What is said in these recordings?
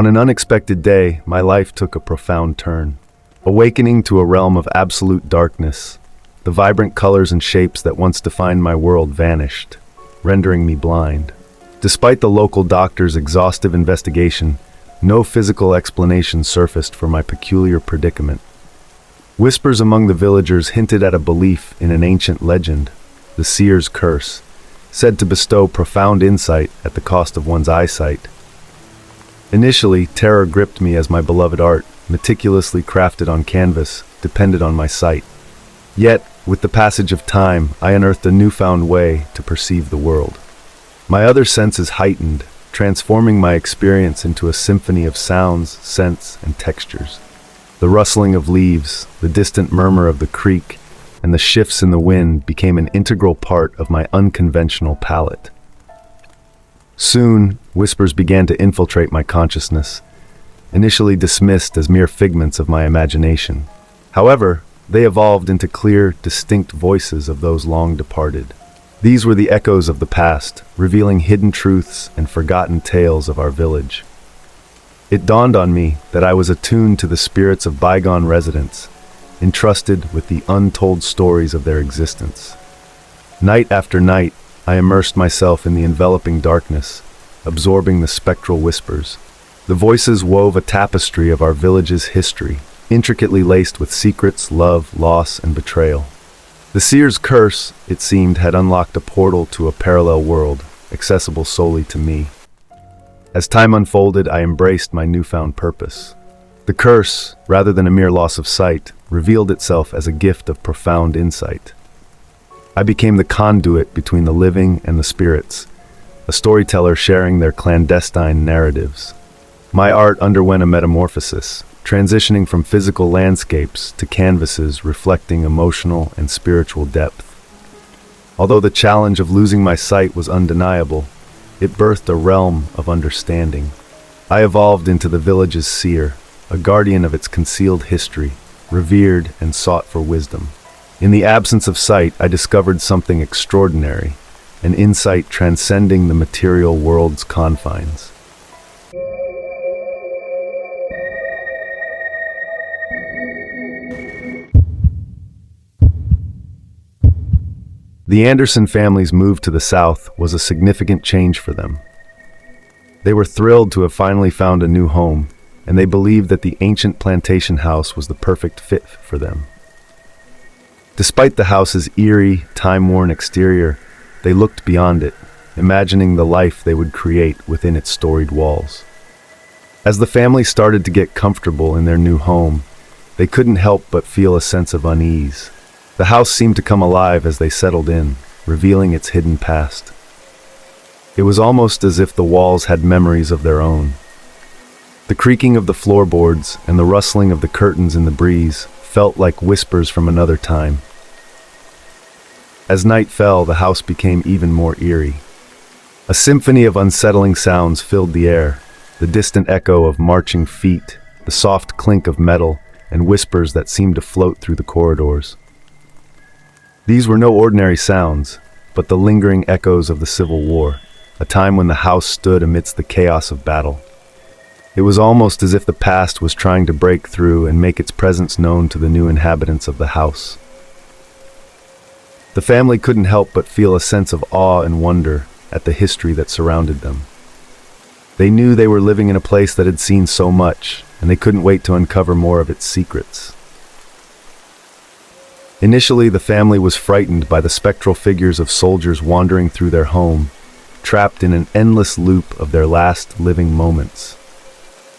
On an unexpected day, my life took a profound turn. Awakening to a realm of absolute darkness, the vibrant colors and shapes that once defined my world vanished, rendering me blind. Despite the local doctor's exhaustive investigation, no physical explanation surfaced for my peculiar predicament. Whispers among the villagers hinted at a belief in an ancient legend, the seer's curse, said to bestow profound insight at the cost of one's eyesight. Initially, terror gripped me as my beloved art, meticulously crafted on canvas, depended on my sight. Yet, with the passage of time, I unearthed a newfound way to perceive the world. My other senses heightened, transforming my experience into a symphony of sounds, scents, and textures. The rustling of leaves, the distant murmur of the creek, and the shifts in the wind became an integral part of my unconventional palette. Soon, whispers began to infiltrate my consciousness, initially dismissed as mere figments of my imagination. However, they evolved into clear, distinct voices of those long departed. These were the echoes of the past, revealing hidden truths and forgotten tales of our village. It dawned on me that I was attuned to the spirits of bygone residents, entrusted with the untold stories of their existence. Night after night, I immersed myself in the enveloping darkness, absorbing the spectral whispers. The voices wove a tapestry of our village's history, intricately laced with secrets, love, loss, and betrayal. The seer's curse, it seemed, had unlocked a portal to a parallel world, accessible solely to me. As time unfolded, I embraced my newfound purpose. The curse, rather than a mere loss of sight, revealed itself as a gift of profound insight. I became the conduit between the living and the spirits, a storyteller sharing their clandestine narratives. My art underwent a metamorphosis, transitioning from physical landscapes to canvases reflecting emotional and spiritual depth. Although the challenge of losing my sight was undeniable, it birthed a realm of understanding. I evolved into the village's seer, a guardian of its concealed history, revered and sought for wisdom. In the absence of sight, I discovered something extraordinary, an insight transcending the material world's confines. The Anderson family's move to the south was a significant change for them. They were thrilled to have finally found a new home, and they believed that the ancient plantation house was the perfect fit for them. Despite the house's eerie, time-worn exterior, they looked beyond it, imagining the life they would create within its storied walls. As the family started to get comfortable in their new home, they couldn't help but feel a sense of unease. The house seemed to come alive as they settled in, revealing its hidden past. It was almost as if the walls had memories of their own. The creaking of the floorboards and the rustling of the curtains in the breeze felt like whispers from another time. As night fell, the house became even more eerie. A symphony of unsettling sounds filled the air, the distant echo of marching feet, the soft clink of metal, and whispers that seemed to float through the corridors. These were no ordinary sounds, but the lingering echoes of the Civil War, a time when the house stood amidst the chaos of battle. It was almost as if the past was trying to break through and make its presence known to the new inhabitants of the house. The family couldn't help but feel a sense of awe and wonder at the history that surrounded them. They knew they were living in a place that had seen so much, and they couldn't wait to uncover more of its secrets. Initially, the family was frightened by the spectral figures of soldiers wandering through their home, trapped in an endless loop of their last living moments.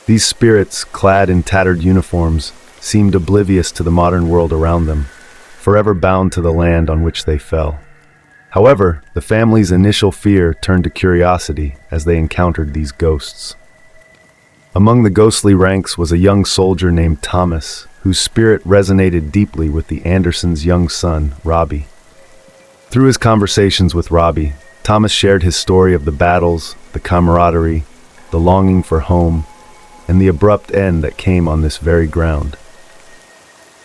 These spirits, clad in tattered uniforms, seemed oblivious to the modern world around them, forever bound to the land on which they fell. However, the family's initial fear turned to curiosity as they encountered these ghosts. Among the ghostly ranks was a young soldier named Thomas, whose spirit resonated deeply with the Andersons' young son, Robbie. Through his conversations with Robbie, Thomas shared his story of the battles, the camaraderie, the longing for home, and the abrupt end that came on this very ground.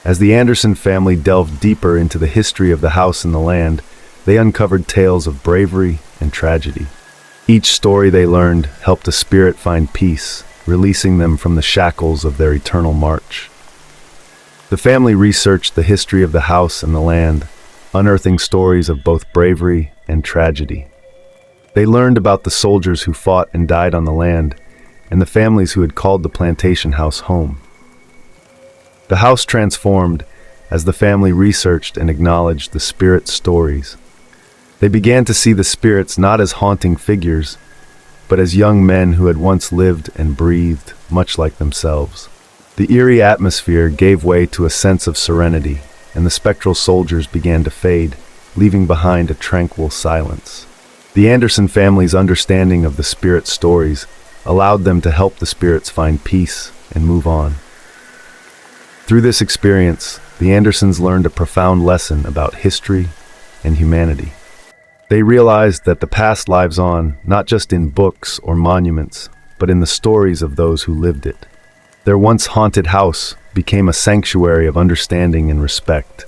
As the Anderson family delved deeper into the history of the house and the land, they uncovered tales of bravery and tragedy. Each story they learned helped a spirit find peace, releasing them from the shackles of their eternal march. The family researched the history of the house and the land, unearthing stories of both bravery and tragedy. They learned about the soldiers who fought and died on the land, and the families who had called the plantation house home. The house transformed as the family researched and acknowledged the spirit stories. They began to see the spirits not as haunting figures, but as young men who had once lived and breathed much like themselves. The eerie atmosphere gave way to a sense of serenity, and the spectral soldiers began to fade, leaving behind a tranquil silence. The Anderson family's understanding of the spirit stories allowed them to help the spirits find peace and move on. Through this experience, the Andersons learned a profound lesson about history and humanity. They realized that the past lives on, not just in books or monuments, but in the stories of those who lived it. Their once haunted house became a sanctuary of understanding and respect,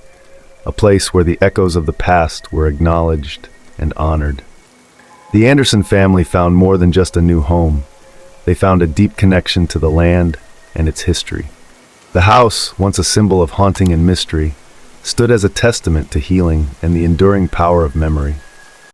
a place where the echoes of the past were acknowledged and honored. The Anderson family found more than just a new home. They found a deep connection to the land and its history. The house, once a symbol of haunting and mystery, stood as a testament to healing and the enduring power of memory.